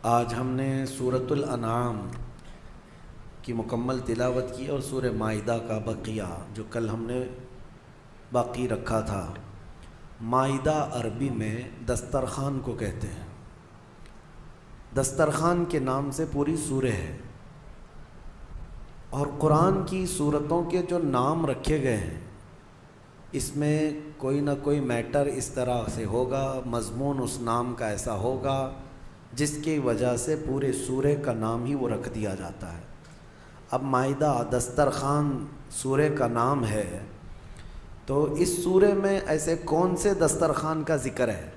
آج ہم نے سورۃ الانعام کی مکمل تلاوت کی اور سورہ مائدہ کا بقیہ جو کل ہم نے باقی رکھا تھا۔ مائدہ عربی میں دسترخوان کو کہتے ہیں۔ دسترخوان کے نام سے پوری سورہ ہے، اور قرآن کی سورتوں کے جو نام رکھے گئے ہیں اس میں کوئی نہ کوئی میٹر اس طرح سے ہوگا، مضمون اس نام کا ایسا ہوگا جس کی وجہ سے پورے سورہ کا نام ہی وہ رکھ دیا جاتا ہے۔ اب مائدہ دسترخوان سورہ کا نام ہے، تو اس سورہ میں ایسے کون سے دسترخوان کا ذکر ہے؟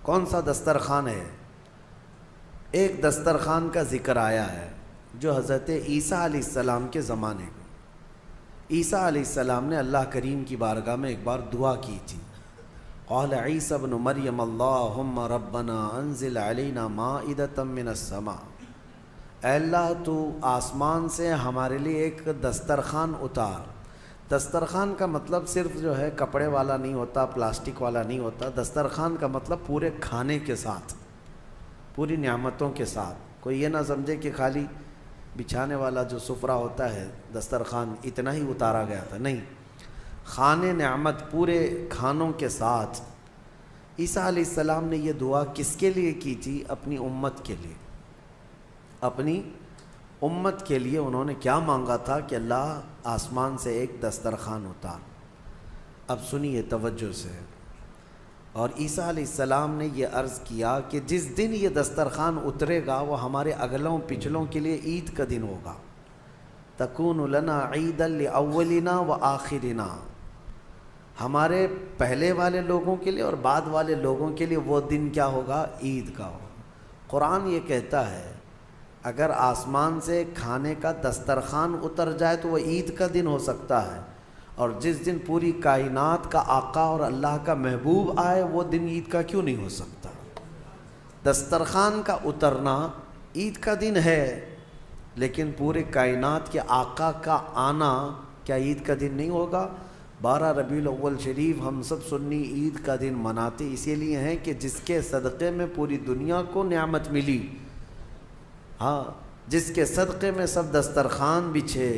کون سا دسترخوان ہے؟ ایک دسترخوان کا ذکر آیا ہے جو حضرت عیسیٰ علیہ السلام کے زمانے کا۔ عیسیٰ علیہ السلام نے اللہ کریم کی بارگاہ میں ایک بار دعا کی تھی۔ قال عیسیٰ ابن مریم اللہم ربنا انزل علینا مائدۃ من السماء، اے اللہ تو آسمان سے ہمارے لیے ایک دسترخوان اتار۔ دسترخوان کا مطلب صرف جو ہے کپڑے والا نہیں ہوتا، پلاسٹک والا نہیں ہوتا۔ دسترخوان کا مطلب پورے کھانے کے ساتھ، پوری نعمتوں کے ساتھ۔ کوئی یہ نہ سمجھے کہ خالی بچھانے والا جو سفرہ ہوتا ہے دسترخوان اتنا ہی اتارا گیا تھا، نہیں، خانے نعمت پورے کھانوں کے ساتھ۔ عیسیٰ علیہ السلام نے یہ دعا کس کے لیے کی تھی؟ اپنی امت کے لیے۔ اپنی امت کے لیے انہوں نے کیا مانگا تھا کہ اللہ آسمان سے ایک دسترخوان اتار۔ اب سنیے توجہ سے۔ اور عیسیٰ علیہ السلام نے یہ عرض کیا کہ جس دن یہ دسترخوان اترے گا وہ ہمارے اگلوں پچھلوں کے لیے عید کا دن ہوگا۔ تکون لنا عیدا لاولنا وآخرنا، ہمارے پہلے والے لوگوں کے لیے اور بعد والے لوگوں کے لیے وہ دن کیا ہوگا؟ عید کا ہوگا۔ قرآن یہ کہتا ہے اگر آسمان سے کھانے کا دسترخوان اتر جائے تو وہ عید کا دن ہو سکتا ہے، اور جس دن پوری کائنات کا آقا اور اللہ کا محبوب آئے وہ دن عید کا کیوں نہیں ہو سکتا؟ دسترخوان کا اترنا عید کا دن ہے، لیکن پورے کائنات کے آقا کا آنا کیا عید کا دن نہیں ہوگا؟ 12 ربیع الاول شریف ہم سب سنی عید کا دن مناتے اسی لیے ہیں کہ جس کے صدقے میں پوری دنیا کو نعمت ملی، ہاں، جس کے صدقے میں سب دسترخوان بچھے،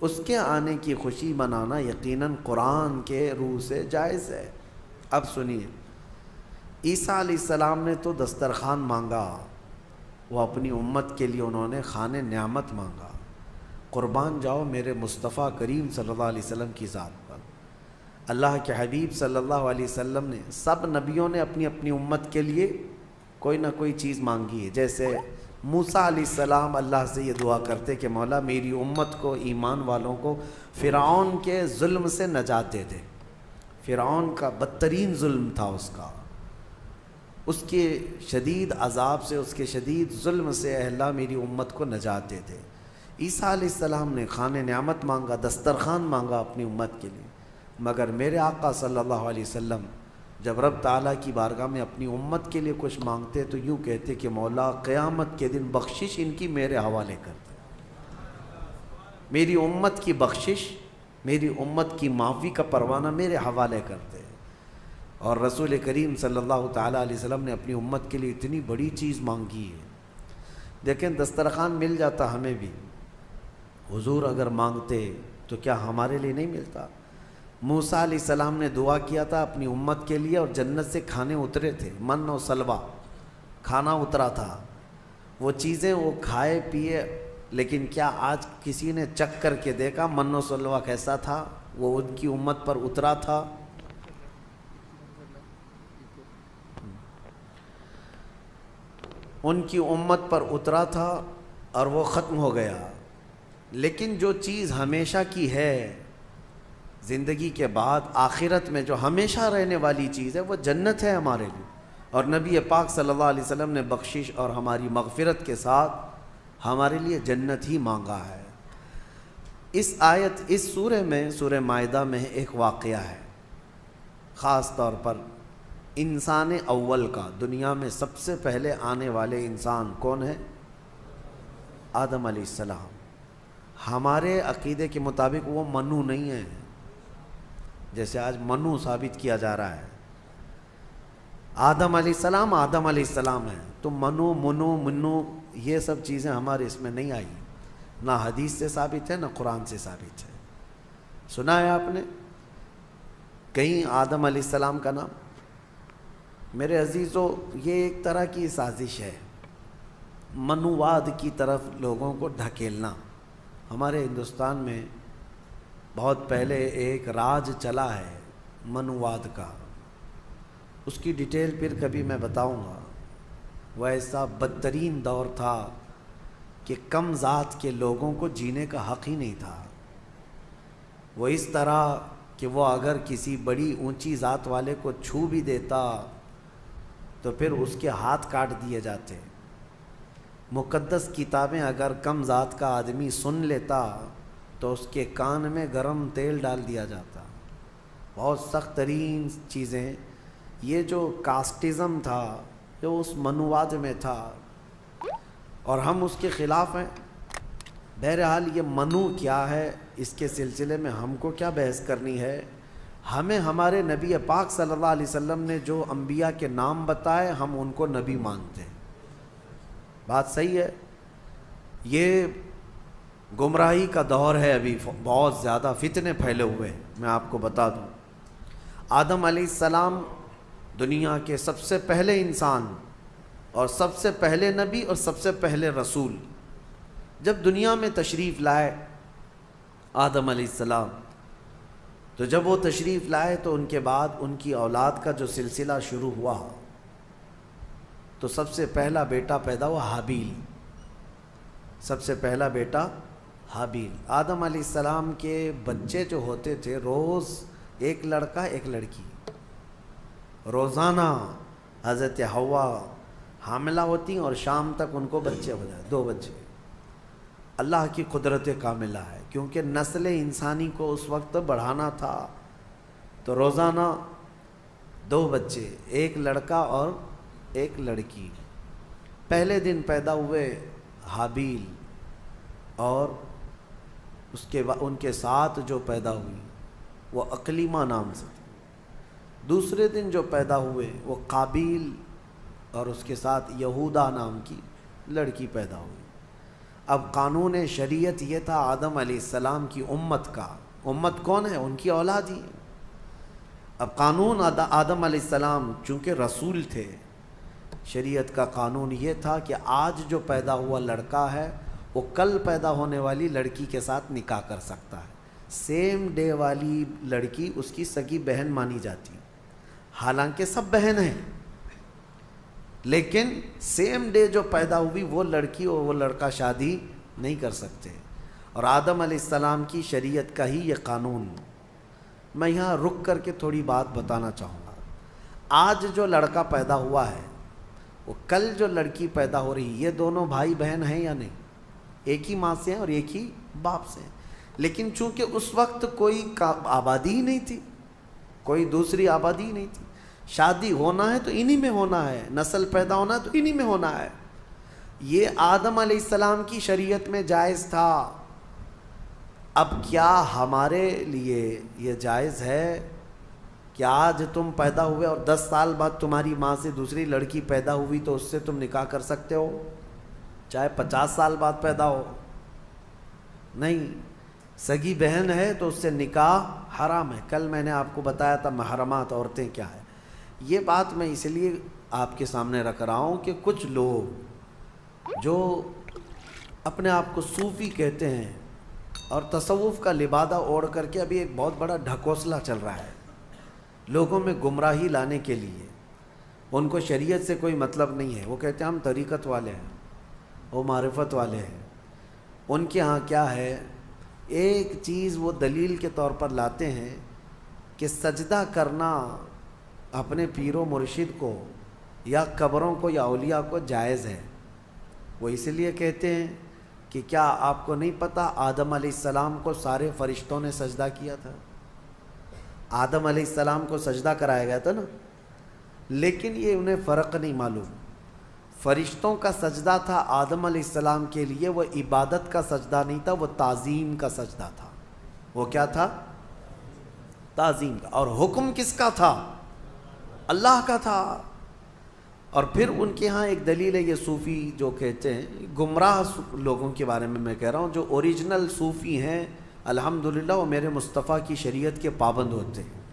اس کے آنے کی خوشی منانا یقیناً قرآن کے روح سے جائز ہے۔ اب سنیے، عیسیٰ علیہ السلام نے تو دسترخوان مانگا، وہ اپنی امت کے لیے انہوں نے خانے نعمت مانگا۔ قربان جاؤ میرے مصطفیٰ کریم صلی اللہ علیہ وسلم کی ذات پر۔ اللہ کے حبیب صلی اللہ علیہ وسلم نے، سب نبیوں نے اپنی اپنی امت کے لیے کوئی نہ کوئی چیز مانگی ہے۔ جیسے موسیٰ علیہ السلام اللہ سے یہ دعا کرتے کہ مولا میری امت کو، ایمان والوں کو فرعون کے ظلم سے نجات دے دے۔ فرعون کا بدترین ظلم تھا اس کا، اس کے شدید عذاب سے، اس کے شدید ظلم سے اے اللہ میری امت کو نجات دے دے۔ عیسیٰ علیہ السلام نے خانے نعمت مانگا، دسترخوان مانگا اپنی امت کے لیے، مگر میرے آقا صلی اللہ علیہ وسلم جب رب تعالیٰ کی بارگاہ میں اپنی امت کے لیے کچھ مانگتے تو یوں کہتے کہ مولا قیامت کے دن بخشش ان کی میرے حوالے کر دے، میری امت کی بخشش، میری امت کی معافی کا پروانہ میرے حوالے کر دے۔ اور رسول کریم صلی اللہ تعالیٰ علیہ وسلم نے اپنی امت کے لیے اتنی بڑی چیز مانگی ہے۔ دیکھیں دسترخوان مل جاتا ہمیں بھی، حضور اگر مانگتے تو کیا ہمارے لیے نہیں ملتا؟ موسیٰ علیہ السلام نے دعا کیا تھا اپنی امت کے لیے، اور جنت سے کھانے اترے تھے، من و سلوہ کھانا اترا تھا، وہ چیزیں وہ کھائے پیے، لیکن کیا آج کسی نے چکھ کر کے دیکھا من و سلوہ کیسا تھا؟ وہ ان کی امت پر اترا تھا۔ ان کی امت پر اترا تھا اور وہ ختم ہو گیا۔ لیکن جو چیز ہمیشہ کی ہے، زندگی کے بعد آخرت میں جو ہمیشہ رہنے والی چیز ہے، وہ جنت ہے ہمارے لیے، اور نبی پاک صلی اللہ علیہ وسلم نے بخشش اور ہماری مغفرت کے ساتھ ہمارے لیے جنت ہی مانگا ہے۔ اس آیت، اس سورہ میں، سورہ مائدہ میں ایک واقعہ ہے، خاص طور پر انسان اول کا، دنیا میں سب سے پہلے آنے والے انسان کون ہے؟ آدم علیہ السلام۔ ہمارے عقیدے کے مطابق وہ منو نہیں ہے، جیسے آج منو ثابت کیا جا رہا ہے۔ آدم علیہ السلام ہے، تو منو منو منو یہ سب چیزیں ہمارے اس میں نہیں آئی، نہ حدیث سے ثابت ہے نہ قرآن سے ثابت ہے۔ سنا ہے آپ نے کہیں آدم علیہ السلام کا نام؟ میرے عزیزو، یہ ایک طرح کی سازش ہے، منوواد کی طرف لوگوں کو ڈھکیلنا۔ ہمارے ہندوستان میں بہت پہلے ایک راج چلا ہے منوواد کا، اس کی ڈیٹیل پھر کبھی میں بتاؤں گا۔ وہ ایسا بدترین دور تھا کہ کم ذات کے لوگوں کو جینے کا حق ہی نہیں تھا۔ وہ اس طرح کہ وہ اگر کسی بڑی اونچی ذات والے کو چھو بھی دیتا تو پھر اس کے ہاتھ کاٹ دیے جاتے۔ مقدس کتابیں اگر کم ذات کا آدمی سن لیتا تو اس کے کان میں گرم تیل ڈال دیا جاتا۔ بہت سخت ترین چیزیں، یہ جو کاسٹزم تھا جو اس منوواد میں تھا، اور ہم اس کے خلاف ہیں۔ بہرحال یہ منو کیا ہے، اس کے سلسلے میں ہم کو کیا بحث کرنی ہے؟ ہمیں ہمارے نبی پاک صلی اللہ علیہ وسلم نے جو انبیاء کے نام بتائے ہم ان کو نبی مانتے ہیں۔ بات صحیح ہے؟ یہ گمراہی کا دور ہے، ابھی بہت زیادہ فتنے پھیلے ہوئے ہیں۔ میں آپ کو بتا دوں، آدم علیہ السلام دنیا کے سب سے پہلے انسان اور سب سے پہلے نبی اور سب سے پہلے رسول جب دنیا میں تشریف لائے آدم علیہ السلام، تو جب وہ تشریف لائے تو ان کے بعد ان کی اولاد کا جو سلسلہ شروع ہوا تو سب سے پہلا بیٹا پیدا ہوا حابیل۔ سب سے پہلا بیٹا حابیل۔ آدم علیہ السلام کے بچے جو ہوتے تھے، روز ایک لڑکا ایک لڑکی، روزانہ حضرت حوا حاملہ ہوتی اور شام تک ان کو بچے ہو جائے، 2 بچے۔ اللہ کی قدرت کاملہ ہے، کیونکہ نسل انسانی کو اس وقت بڑھانا تھا، تو روزانہ 2 بچے، ایک لڑکا اور ایک لڑکی۔ پہلے دن پیدا ہوئے حابیل، اور ان کے ساتھ جو پیدا ہوئی وہ اقلیمہ نام سے تھی۔ دوسرے دن جو پیدا ہوئے وہ قابیل، اور اس کے ساتھ یہودا نام کی لڑکی پیدا ہوئی۔ اب قانون شریعت یہ تھا آدم علیہ السلام کی امت کا، امت کون ہے؟ ان کی اولاد ہی۔ اب قانون آدم علیہ السلام چونکہ رسول تھے، شریعت کا قانون یہ تھا کہ آج جو پیدا ہوا لڑکا ہے وہ کل پیدا ہونے والی لڑکی کے ساتھ نکاح کر سکتا ہے۔ سیم ڈے والی لڑکی اس کی سگی بہن مانی جاتی، حالانکہ سب بہن ہیں، لیکن سیم ڈے جو پیدا ہوئی وہ لڑکی اور وہ لڑکا شادی نہیں کر سکتے۔ اور آدم علیہ السلام کی شریعت کا ہی یہ قانون۔ میں یہاں رک کر کے تھوڑی بات بتانا چاہوں گا۔ آج جو لڑکا پیدا ہوا ہے وہ کل جو لڑکی پیدا ہو رہی، یہ دونوں بھائی بہن ہیں یا نہیں؟ ایک ہی ماں سے ہیں اور ایک ہی باپ سے ہیں، لیکن چونکہ اس وقت کوئی آبادی ہی نہیں تھی، کوئی دوسری آبادی ہی نہیں تھی، شادی ہونا ہے تو انہی میں ہونا ہے، نسل پیدا ہونا ہے تو انہی میں ہونا ہے۔ یہ آدم علیہ السلام کی شریعت میں جائز تھا۔ اب کیا ہمارے لیے یہ جائز ہے کہ آج تم پیدا ہوئے اور 10 سال بعد تمہاری ماں سے دوسری لڑکی پیدا ہوئی تو اس سے تم نکاح کر سکتے ہو، چاہے 50 سال بعد پیدا ہو؟ نہیں، سگی بہن ہے تو اس سے نکاح حرام ہے۔ کل میں نے آپ کو بتایا تھا محرمات عورتیں کیا ہے۔ یہ بات میں اس لیے آپ کے سامنے رکھ رہا ہوں کہ کچھ لوگ جو اپنے آپ کو صوفی کہتے ہیں اور تصوف کا لبادہ اوڑھ کر کے ابھی ایک بہت بڑا ڈھکوسلا چل رہا ہے لوگوں میں گمراہی لانے کے لیے۔ ان کو شریعت سے کوئی مطلب نہیں ہے، وہ کہتے ہیں ہم طریقت والے ہیں، وہ معرفت والے ہیں۔ ان کے ہاں کیا ہے، ایک چیز وہ دلیل کے طور پر لاتے ہیں کہ سجدہ کرنا اپنے پیر و مرشد کو یا قبروں کو یا اولیاء کو جائز ہے۔ وہ اس لیے کہتے ہیں کہ کیا آپ کو نہیں پتہ آدم علیہ السلام کو سارے فرشتوں نے سجدہ کیا تھا؟ آدم علیہ السلام کو سجدہ کرایا گیا تھا نا، لیکن یہ انہیں فرق نہیں معلوم۔ فرشتوں کا سجدہ تھا آدم علیہ السلام کے لیے، وہ عبادت کا سجدہ نہیں تھا، وہ تعظیم کا سجدہ تھا۔ وہ کیا تھا؟ تعظیم کا۔ اور حکم کس کا تھا؟ اللہ کا تھا۔ اور پھر ان کے ہاں ایک دلیل ہے، یہ صوفی جو کہتے ہیں، گمراہ لوگوں کے بارے میں کہہ رہا ہوں، جو اوریجنل صوفی ہیں الحمدللہ وہ میرے مصطفیٰ کی شریعت کے پابند ہوتے ہیں۔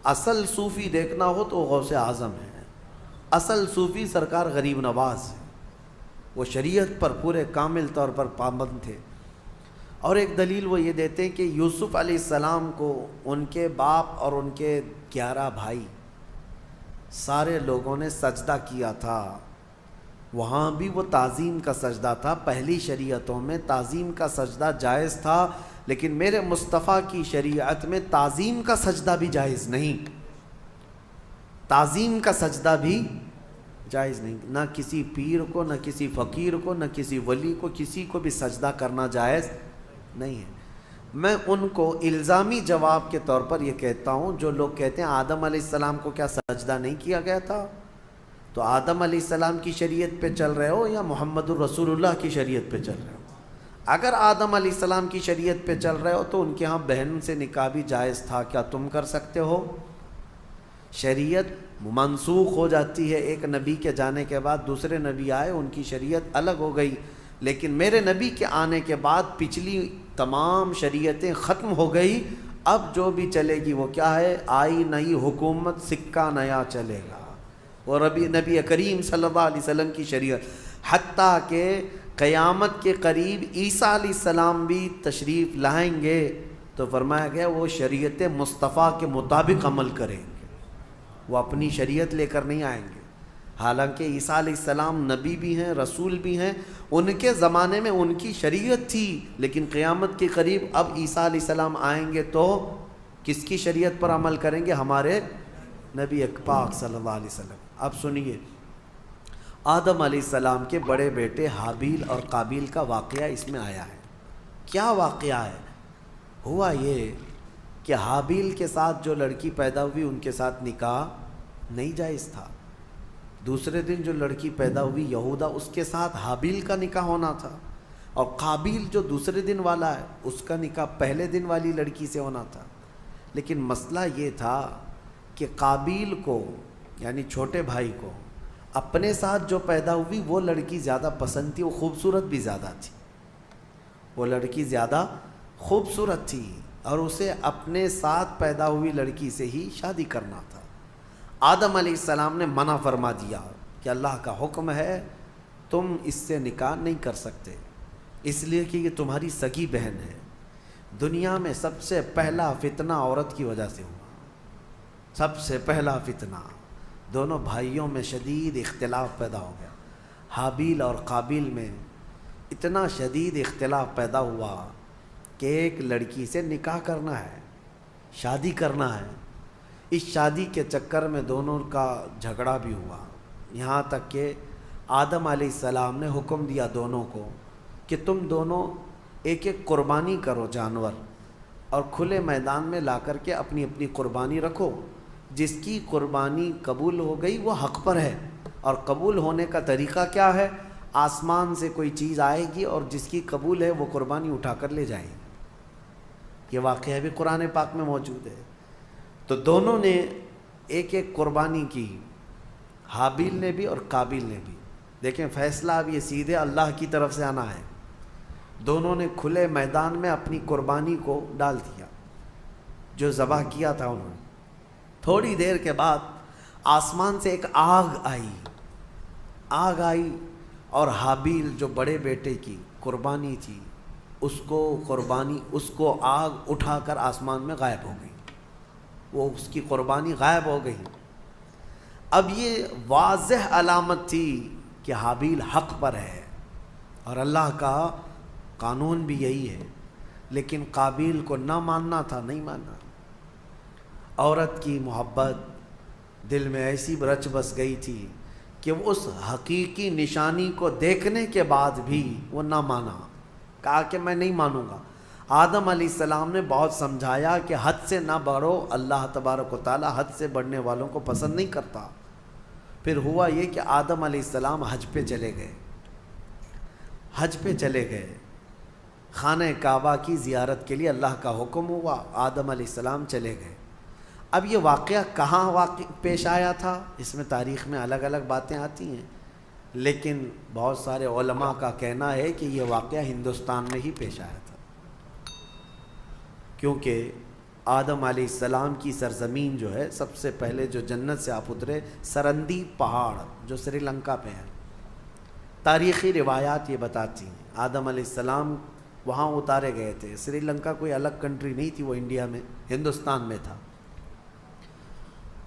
اصل صوفی دیکھنا ہو تو وہ غوث اعظم ہے، اصل صوفی سرکار غریب نواز ہے، وہ شریعت پر پورے کامل طور پر پابند تھے۔ اور ایک دلیل وہ یہ دیتے ہیں کہ یوسف علیہ السلام کو ان کے باپ اور ان کے 11 بھائی سارے لوگوں نے سجدہ کیا تھا، وہاں بھی وہ تعظیم کا سجدہ تھا۔ پہلی شریعتوں میں تعظیم کا سجدہ جائز تھا، لیکن میرے مصطفیٰ کی شریعت میں تعظیم کا سجدہ بھی جائز نہیں، تعظیم کا سجدہ بھی جائز نہیں، نہ کسی پیر کو، نہ کسی فقیر کو، نہ کسی ولی کو، کسی کو بھی سجدہ کرنا جائز نہیں ہے۔ میں ان کو الزامی جواب کے طور پر یہ کہتا ہوں، جو لوگ کہتے ہیں آدم علیہ السلام کو کیا سجدہ نہیں کیا گیا تھا، تو آدم علیہ السلام کی شریعت پہ چل رہے ہو یا محمد الرسول اللہ کی شریعت پہ چل رہے ہو؟ اگر آدم علیہ السلام کی شریعت پہ چل رہے ہو تو ان کے ہاں بہن سے نکاح بھی جائز تھا، کیا تم کر سکتے ہو؟ شریعت منسوخ ہو جاتی ہے، ایک نبی کے جانے کے بعد دوسرے نبی آئے، ان کی شریعت الگ ہو گئی، لیکن میرے نبی کے آنے کے بعد پچھلی تمام شریعتیں ختم ہو گئی، اب جو بھی چلے گی وہ کیا ہے؟ آئی نئی حکومت، سکہ نیا چلے گا، وہ نبی کریم صلی اللہ علیہ وسلم کی شریعت، حتیٰ کہ قیامت کے قریب عیسیٰ علیہ السلام بھی تشریف لائیں گے تو فرمایا گیا وہ شریعت مصطفیٰ کے مطابق عمل کریں گے، وہ اپنی شریعت لے کر نہیں آئیں گے۔ حالانکہ عیسیٰ علیہ السلام نبی بھی ہیں، رسول بھی ہیں، ان کے زمانے میں ان کی شریعت تھی، لیکن قیامت کے قریب اب عیسیٰ علیہ السلام آئیں گے تو کس کی شریعت پر عمل کریں گے؟ ہمارے نبی پاک صلی اللہ علیہ وسلم۔ اب سنیے، آدم علیہ السلام کے بڑے بیٹے حابیل اور قابیل کا واقعہ اس میں آیا ہے۔ کیا واقعہ ہے؟ ہوا یہ کہ حابیل کے ساتھ جو لڑکی پیدا ہوئی ان کے ساتھ نکاح نہیں جائز تھا، دوسرے دن جو لڑکی پیدا ہوئی یہودا، اس کے ساتھ حابیل کا نکاح ہونا تھا، اور قابیل جو دوسرے دن والا ہے اس کا نکاح پہلے دن والی لڑکی سے ہونا تھا۔ لیکن مسئلہ یہ تھا کہ قابیل کو یعنی چھوٹے بھائی کو اپنے ساتھ جو پیدا ہوئی وہ لڑکی زیادہ پسند تھی، وہ خوبصورت بھی زیادہ تھی، وہ لڑکی زیادہ خوبصورت تھی، اور اسے اپنے ساتھ پیدا ہوئی لڑکی سے ہی شادی کرنا تھا۔ آدم علیہ السلام نے منع فرما دیا کہ اللہ کا حکم ہے تم اس سے نکاح نہیں کر سکتے، اس لیے کہ یہ تمہاری سگی بہن ہے۔ دنیا میں سب سے پہلا فتنہ عورت کی وجہ سے ہوا، سب سے پہلا فتنہ، دونوں بھائیوں میں شدید اختلاف پیدا ہو گیا۔ حابیل اور قابیل میں اتنا شدید اختلاف پیدا ہوا کہ ایک لڑکی سے نکاح کرنا ہے، شادی کرنا ہے۔ اس شادی کے چکر میں دونوں کا جھگڑا بھی ہوا، یہاں تک کہ آدم علیہ السلام نے حکم دیا دونوں کو کہ تم دونوں ایک ایک قربانی کرو جانور، اور کھلے میدان میں لا کر کے اپنی اپنی قربانی رکھو، جس کی قربانی قبول ہو گئی وہ حق پر ہے۔ اور قبول ہونے کا طریقہ کیا ہے؟ آسمان سے کوئی چیز آئے گی اور جس کی قبول ہے وہ قربانی اٹھا کر لے جائیں گے۔ یہ واقعہ بھی قرآن پاک میں موجود ہے۔ تو دونوں نے ایک ایک قربانی کی، حابیل نے بھی اور قابیل نے بھی۔ دیکھیں فیصلہ اب یہ سیدھے اللہ کی طرف سے آنا ہے۔ دونوں نے کھلے میدان میں اپنی قربانی کو ڈال دیا، جو ذبح کیا تھا انہوں نے۔ تھوڑی دیر کے بعد آسمان سے ایک آگ آئی اور حابیل جو بڑے بیٹے کی قربانی تھی اس کو آگ اٹھا کر آسمان میں غائب ہو گئی، وہ اس کی قربانی غائب ہو گئی۔ اب یہ واضح علامت تھی کہ حابیل حق پر ہے، اور اللہ کا قانون بھی یہی ہے، لیکن قابیل کو نہ ماننا تھا، نہیں مانا۔ عورت کی محبت دل میں ایسی رچ بس گئی تھی کہ وہ اس حقیقی نشانی کو دیکھنے کے بعد بھی وہ نہ مانا، کہا کہ میں نہیں مانوں گا۔ آدم علیہ السلام نے بہت سمجھایا کہ حد سے نہ بڑھو، اللہ تبارک و تعالی حد سے بڑھنے والوں کو پسند نہیں کرتا۔ پھر ہوا یہ کہ آدم علیہ السلام حج پہ چلے گئے، خانہ کعبہ کی زیارت کے لیے اللہ کا حکم ہوا، آدم علیہ السلام چلے گئے۔ اب یہ واقعہ کہاں پیش آیا تھا، اس میں تاریخ میں الگ الگ باتیں آتی ہیں، لیکن بہت سارے علماء کا کہنا ہے کہ یہ واقعہ ہندوستان میں ہی پیش آیا تھا، کیونکہ آدم علیہ السلام کی سرزمین جو ہے، سب سے پہلے جو جنت سے آپ اترے سرندی پہاڑ جو سری لنکا پہ ہے، تاریخی روایات یہ بتاتی ہیں آدم علیہ السلام وہاں اتارے گئے تھے۔ سری لنکا کوئی الگ کنٹری نہیں تھی، وہ انڈیا میں ہندوستان میں تھا،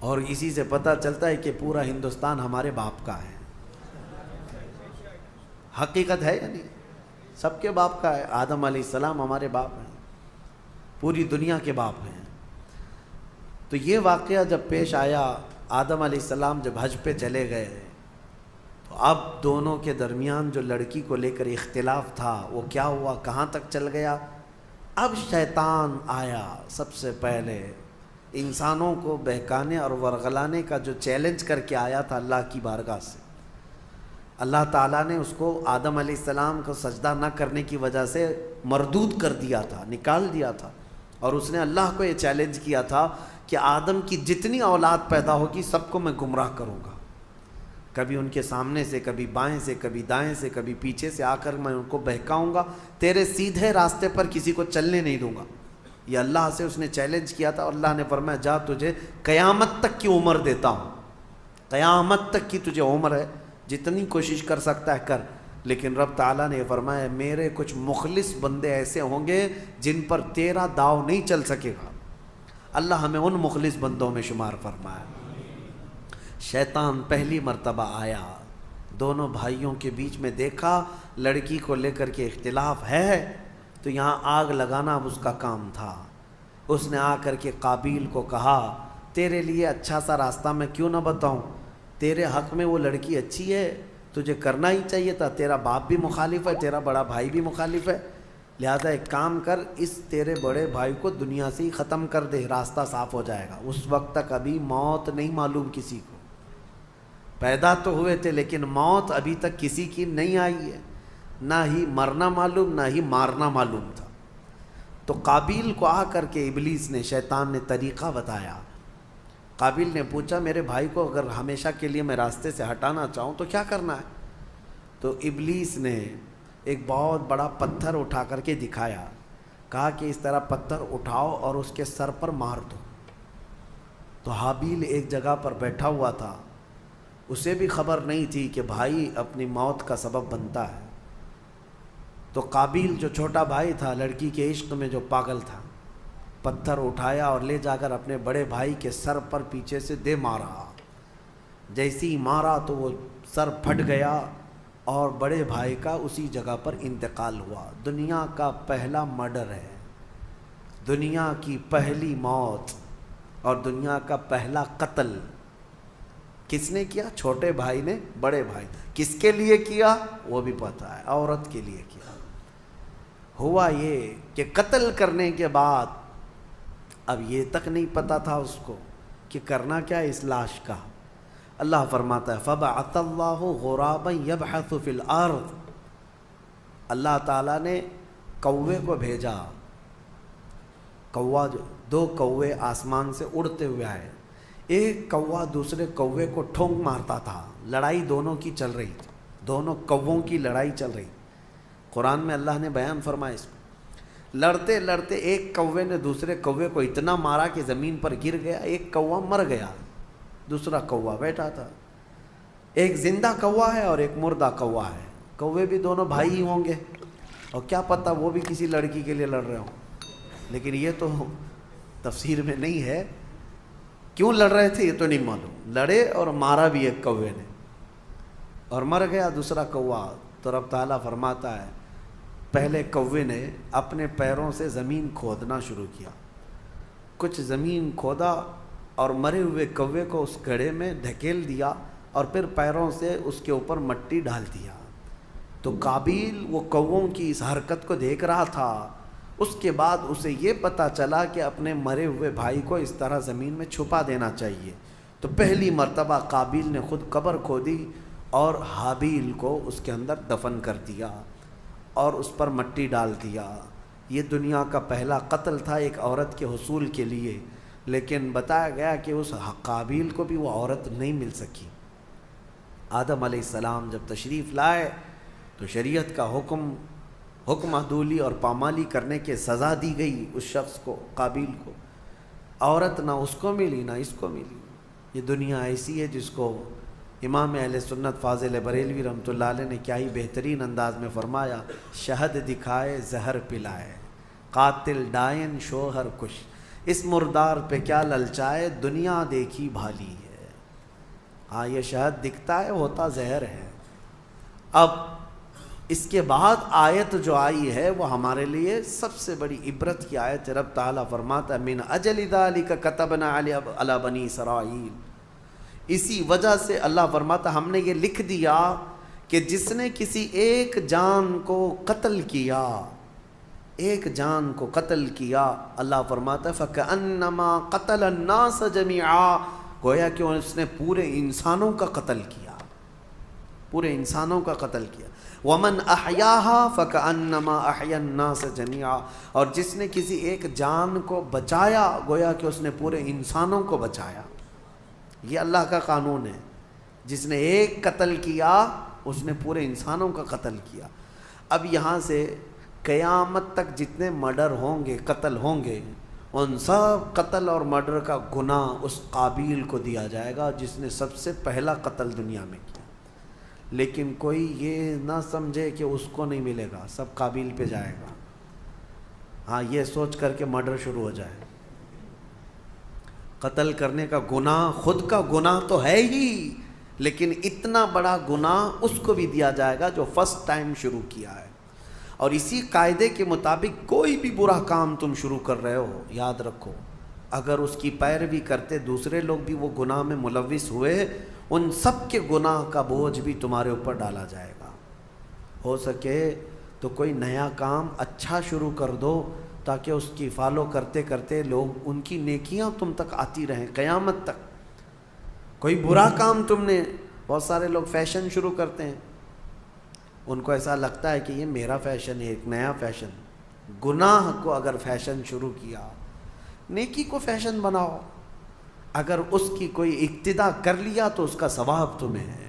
اور اسی سے پتہ چلتا ہے کہ پورا ہندوستان ہمارے باپ کا ہے۔ حقیقت ہے یا نہیں؟ سب کے باپ کا ہے، آدم علیہ السلام ہمارے باپ ہیں، پوری دنیا کے باپ ہیں۔ تو یہ واقعہ جب پیش آیا، آدم علیہ السلام جب حج پہ چلے گئے، تو اب دونوں کے درمیان جو لڑکی کو لے کر اختلاف تھا وہ کیا ہوا، کہاں تک چل گیا؟ اب شیطان آیا، سب سے پہلے انسانوں کو بہکانے اور ورغلانے کا جو چیلنج کر کے آیا تھا اللہ کی بارگاہ سے، اللہ تعالیٰ نے اس کو آدم علیہ السلام کو سجدہ نہ کرنے کی وجہ سے مردود کر دیا تھا، نکال دیا تھا، اور اس نے اللہ کو یہ چیلنج کیا تھا کہ آدم کی جتنی اولاد پیدا ہوگی سب کو میں گمراہ کروں گا، کبھی ان کے سامنے سے، کبھی بائیں سے، کبھی دائیں سے، کبھی پیچھے سے آ کر میں ان کو بہکاؤں گا، تیرے سیدھے راستے پر کسی کو چلنے نہیں دوں گا۔ یہ اللہ سے اس نے چیلنج کیا تھا، اور اللہ نے فرمایا جا تجھے قیامت تک کی عمر دیتا ہوں، قیامت تک کی تجھے عمر ہے، جتنی کوشش کر سکتا ہے کر۔ لیکن رب تعالیٰ نے فرمایا میرے کچھ مخلص بندے ایسے ہوں گے جن پر تیرا داؤ نہیں چل سکے گا، اللہ ہمیں ان مخلص بندوں میں شمار فرمائے۔ شیطان پہلی مرتبہ آیا، دونوں بھائیوں کے بیچ میں دیکھا لڑکی کو لے کر کے اختلاف ہے، تو یہاں آگ لگانا اب اس کا کام تھا۔ اس نے آ کر کے قابیل کو کہا تیرے لیے اچھا سا راستہ میں کیوں نہ بتاؤں، تیرے حق میں وہ لڑکی اچھی ہے، تجھے کرنا ہی چاہیے تھا، تیرا باپ بھی مخالف ہے، تیرا بڑا بھائی بھی مخالف ہے، لہذا ایک کام کر، اس تیرے بڑے بھائی کو دنیا سے ہی ختم کر دے، راستہ صاف ہو جائے گا۔ اس وقت تک ابھی موت نہیں معلوم کسی کو، پیدا تو ہوئے تھے لیکن موت ابھی تک کسی کی نہیں آئی ہے، نہ ہی مرنا معلوم، نہ ہی مارنا معلوم تھا۔ تو قابیل کو آ کر کے ابلیس نے، شیطان نے طریقہ بتایا۔ قابیل نے پوچھا میرے بھائی کو اگر ہمیشہ کے لیے میں راستے سے ہٹانا چاہوں تو کیا کرنا ہے؟ تو ابلیس نے ایک بہت بڑا پتھر اٹھا کر کے دکھایا، کہا کہ اس طرح پتھر اٹھاؤ اور اس کے سر پر مار دو۔ تو حابیل ایک جگہ پر بیٹھا ہوا تھا، اسے بھی خبر نہیں تھی کہ بھائی اپنی موت کا سبب بنتا ہے۔ تو قابیل جو چھوٹا بھائی تھا، لڑکی کے عشق میں جو پاگل تھا، پتھر اٹھایا اور لے جا کر اپنے بڑے بھائی کے سر پر پیچھے سے دے مارا۔ جیسی ہی مارا تو وہ سر پھٹ گیا اور بڑے بھائی کا اسی جگہ پر انتقال ہوا۔ دنیا کا پہلا مرڈر ہے، دنیا کی پہلی موت اور دنیا کا پہلا قتل کس نے کیا؟ چھوٹے بھائی نے بڑے بھائی۔ کس کے لیے کیا وہ بھی پتہ ہے، عورت کے لیے کیا۔ ہوا یہ کہ قتل کرنے کے بعد اب یہ تک نہیں پتہ تھا اس کو کہ کرنا کیا ہے اس لاش کا۔ اللہ فرماتا ہے فَبَعَثَ اللَّهُ غُرَابًا يَبْحَثُ فِي الْأَرْضِ، اللہ تعالیٰ نے کوے کو بھیجا، کوا جو دو کوے آسمان سے اڑتے ہوئے آئے، ایک کوا دوسرے کوے کو ٹھونک مارتا تھا، لڑائی دونوں کی چل رہی تھی، دونوں کووں کی لڑائی چل رہی۔ قرآن میں اللہ نے بیان فرمایا اس کو، لڑتے لڑتے ایک کوے نے دوسرے کوے کو اتنا مارا کہ زمین پر گر گیا، ایک کوا مر گیا، دوسرا کوا بیٹھا تھا۔ ایک زندہ کوا ہے اور ایک مردہ کوا ہے، کوے بھی دونوں بھائی ہی ہوں گے، اور کیا پتہ وہ بھی کسی لڑکی کے لیے لڑ رہے ہوں، لیکن یہ تو تفسیر میں نہیں ہے، کیوں لڑ رہے تھے یہ تو نہیں معلوم، لڑے اور مارا بھی ایک کوے نے اور مر گیا دوسرا کوا۔ تو رب تعالیٰ فرماتا ہے پہلے کوے نے اپنے پیروں سے زمین کھودنا شروع کیا، کچھ زمین کھودا اور مرے ہوئے کوے کو اس گڑھے میں دھکیل دیا اور پھر پیروں سے اس کے اوپر مٹی ڈال دیا۔ تو قابیل وہ کووں کی اس حرکت کو دیکھ رہا تھا، اس کے بعد اسے یہ پتہ چلا کہ اپنے مرے ہوئے بھائی کو اس طرح زمین میں چھپا دینا چاہیے۔ تو پہلی مرتبہ قابیل نے خود قبر کھودی اور حابیل کو اس کے اندر دفن کر دیا اور اس پر مٹی ڈال دیا۔ یہ دنیا کا پہلا قتل تھا ایک عورت کے حصول کے لیے، لیکن بتایا گیا کہ اس قابیل کو بھی وہ عورت نہیں مل سکی۔ آدم علیہ السلام جب تشریف لائے تو شریعت کا حکم عدولی اور پامالی کرنے کے سزا دی گئی اس شخص کو، قابیل کو۔ عورت نہ اس کو ملی نہ اس کو ملی۔ یہ دنیا ایسی ہے جس کو امام اہل سنت فاضل بریلوی رحمۃ اللہ علیہ نے کیا ہی بہترین انداز میں فرمایا، شہد دکھائے زہر پلائے، قاتل ڈائن شوہر کش، اس مردار پہ کیا للچائے، دنیا دیکھی بھالی ہے۔ ہاں یہ شہد دکھتا ہے، ہوتا زہر ہے۔ اب اس کے بعد آیت جو آئی ہے وہ ہمارے لیے سب سے بڑی عبرت کی آیت ہے۔ رب تعالیٰ فرماتا ہے من اجل ذالک کتبنا علی بنی اسرائیل، اسی وجہ سے اللہ فرماتا ہم نے یہ لکھ دیا کہ جس نے کسی ایک جان کو قتل کیا، ایک جان کو قتل کیا، اللہ فرماتا ہے فَكَأَنَّمَا قَتَلَ النَّاسَ جَمِيعًا، گویا کہ اس نے پورے انسانوں کا قتل کیا، پورے انسانوں کا قتل کیا۔ وَمَنْ أَحْيَاهَا فَكَأَنَّمَا أَحْيَا النَّاسَ جَمِيعًا، اور جس نے کسی ایک جان کو بچایا گویا کہ اس نے پورے انسانوں کو بچایا۔ یہ اللہ کا قانون ہے، جس نے ایک قتل کیا اس نے پورے انسانوں کا قتل کیا۔ اب یہاں سے قیامت تک جتنے مرڈر ہوں گے، قتل ہوں گے، ان سب قتل اور مرڈر کا گناہ اس قابیل کو دیا جائے گا جس نے سب سے پہلا قتل دنیا میں کیا۔ لیکن کوئی یہ نہ سمجھے کہ اس کو نہیں ملے گا، سب قابیل پہ جائے گا۔ ہاں یہ سوچ کر کے مرڈر شروع ہو جائے۔ قتل کرنے کا گناہ خود کا گناہ تو ہے ہی، لیکن اتنا بڑا گناہ اس کو بھی دیا جائے گا جو فرسٹ ٹائم شروع کیا ہے۔ اور اسی قاعدے کے مطابق کوئی بھی برا کام تم شروع کر رہے ہو، یاد رکھو اگر اس کی پیروی کرتے دوسرے لوگ بھی وہ گناہ میں ملوث ہوئے، ان سب کے گناہ کا بوجھ بھی تمہارے اوپر ڈالا جائے گا۔ ہو سکے تو کوئی نیا کام اچھا شروع کر دو تاکہ اس کی فالو کرتے کرتے لوگ ان کی نیکیاں تم تک آتی رہیں قیامت تک۔ کوئی برا کام تم نے، بہت سارے لوگ فیشن شروع کرتے ہیں، ان کو ایسا لگتا ہے کہ یہ میرا فیشن ہے، ایک نیا فیشن۔ گناہ کو اگر فیشن شروع کیا، نیکی کو فیشن بناؤ۔ اگر اس کی کوئی اقتدا کر لیا تو اس کا ثواب تمہیں ہے۔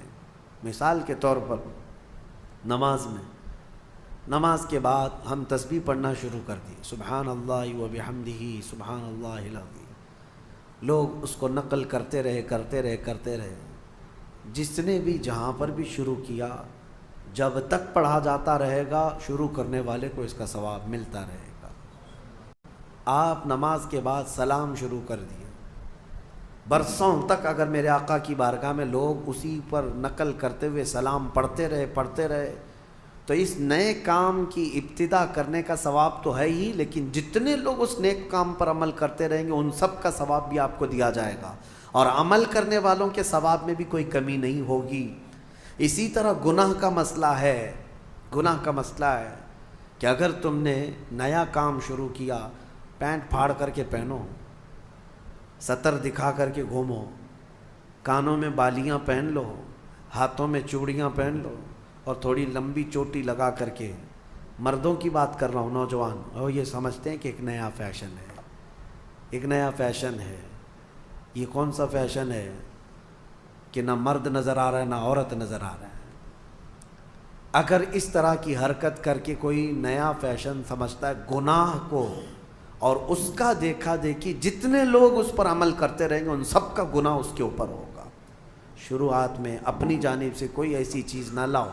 مثال کے طور پر نماز میں، نماز کے بعد ہم تسبیح پڑھنا شروع کر دی، سبحان اللہ و بحمدہ سبحان اللہ العظیم، لوگ اس کو نقل کرتے رہے۔ جس نے بھی جہاں پر بھی شروع کیا، جب تک پڑھا جاتا رہے گا شروع کرنے والے کو اس کا ثواب ملتا رہے گا۔ آپ نماز کے بعد سلام شروع کر دیے، برسوں تک اگر میرے آقا کی بارگاہ میں لوگ اسی پر نقل کرتے ہوئے سلام پڑھتے رہے تو اس نئے کام کی ابتدا کرنے کا ثواب تو ہے ہی، لیکن جتنے لوگ اس نیک کام پر عمل کرتے رہیں گے ان سب کا ثواب بھی آپ کو دیا جائے گا، اور عمل کرنے والوں کے ثواب میں بھی کوئی کمی نہیں ہوگی۔ اسی طرح گناہ کا مسئلہ ہے کہ اگر تم نے نیا کام شروع کیا، پینٹ پھاڑ کر کے پہنو، سطر دکھا کر کے گھومو، کانوں میں بالیاں پہن لو، ہاتھوں میں چوڑیاں پہن لو، اور تھوڑی لمبی چوٹی لگا کر کے، مردوں کی بات کر رہا ہوں، نوجوان، اور یہ سمجھتے ہیں کہ ایک نیا فیشن ہے۔ یہ کون سا فیشن ہے کہ نہ مرد نظر آ رہا ہے نہ عورت نظر آ رہا ہے۔ اگر اس طرح کی حرکت کر کے کوئی نیا فیشن سمجھتا ہے گناہ کو، اور اس کا دیکھا دیکھی جتنے لوگ اس پر عمل کرتے رہیں گے ان سب کا گناہ اس کے اوپر ہوگا۔ شروعات میں اپنی جانب سے کوئی ایسی چیز نہ لاؤ،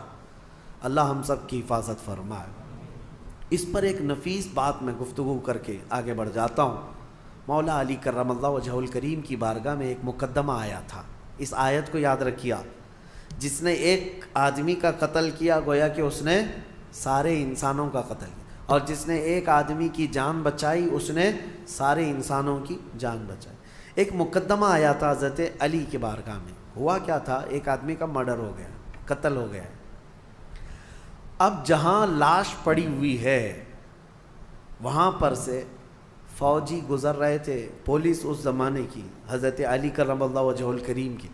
اللہ ہم سب کی حفاظت فرمائے۔ اس پر ایک نفیس بات میں گفتگو کر کے آگے بڑھ جاتا ہوں۔ مولا علی کرم اللہ وجہہ الکریم کی بارگاہ میں ایک مقدمہ آیا تھا، اس آیت کو یاد رکھیا، جس نے ایک آدمی کا قتل کیا گویا کہ اس نے سارے انسانوں کا قتل کیا، اور جس نے ایک آدمی کی جان بچائی اس نے سارے انسانوں کی جان بچائی۔ ایک مقدمہ آیا تھا حضرت علی کے بارگاہ میں۔ ہوا کیا تھا، ایک آدمی کا مرڈر ہو گیا، قتل ہو گیا۔ اب جہاں لاش پڑی ہوئی ہے وہاں پر سے فوجی گزر رہے تھے، پولیس اس زمانے کی حضرت علی کرم اللہ وجہہ الکریم کی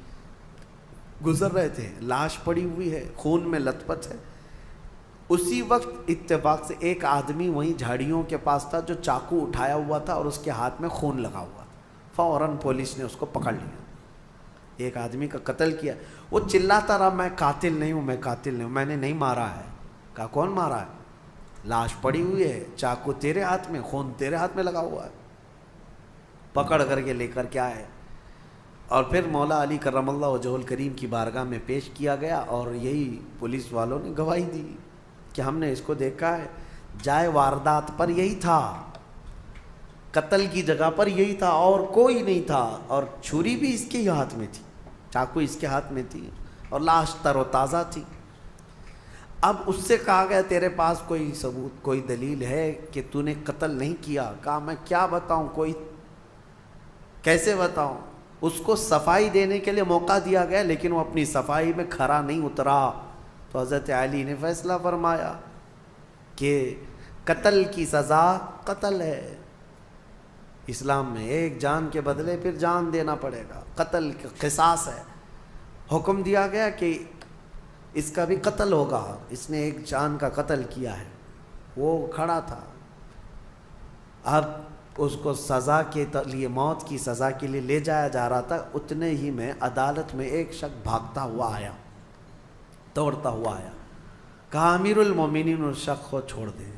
گزر رہے تھے، لاش پڑی ہوئی ہے، خون میں لت پت ہے۔ اسی وقت اتفاق سے ایک آدمی وہیں جھاڑیوں کے پاس تھا جو چاقو اٹھایا ہوا تھا اور اس کے ہاتھ میں خون لگا ہوا تھا۔ فوراً پولیس نے اس کو پکڑ لیا. ایک آدمی کا قتل کیا. وہ چلاتا رہا میں قاتل نہیں ہوں، میں قاتل نہیں ہوں، میں نے نہیں مارا ہے. کہا کون مارا ہے؟ لاش پڑی ہوئی ہے، چاقو تیرے ہاتھ میں، خون تیرے ہاتھ میں لگا ہوا ہے. پکڑ کر کے لے کر کے آئے اور پھر مولا علی کرم اللہ وجہہ الکریم کی بارگاہ میں پیش کیا گیا. اور یہی پولیس والوں نے گواہی دی کہ ہم نے اس کو دیکھا ہے، جائے واردات پر یہی تھا، قتل کی جگہ پر یہی تھا اور کوئی نہیں تھا. اور چھری بھی اس کے ہی ہاتھ میں تھی، چاقو اس کے ہاتھ میں تھی اور لاش تر و تازہ تھی. اب اس سے کہا گیا تیرے پاس کوئی ثبوت، کوئی دلیل ہے کہ تو نے قتل نہیں کیا؟ کہا میں کیا بتاؤں، کوئی کیسے بتاؤں. اس کو صفائی دینے کے لیے موقع دیا گیا لیکن وہ اپنی صفائی میں کھرا نہیں اترا. تو حضرت علی نے فیصلہ فرمایا کہ قتل کی سزا قتل ہے. اسلام میں ایک جان کے بدلے پھر جان دینا پڑے گا، قتل قصاص ہے. حکم دیا گیا کہ اس کا بھی قتل ہوگا، اس نے ایک جان کا قتل کیا ہے. وہ کھڑا تھا. اب اس کو سزا کے لیے، موت کی سزا کے لیے لے جایا جا رہا تھا. اتنے ہی میں عدالت میں ایک شخص بھاگتا ہوا آیا، دوڑتا ہوا آیا. کہا امیر المومنین اس شخص کو چھوڑ دیں،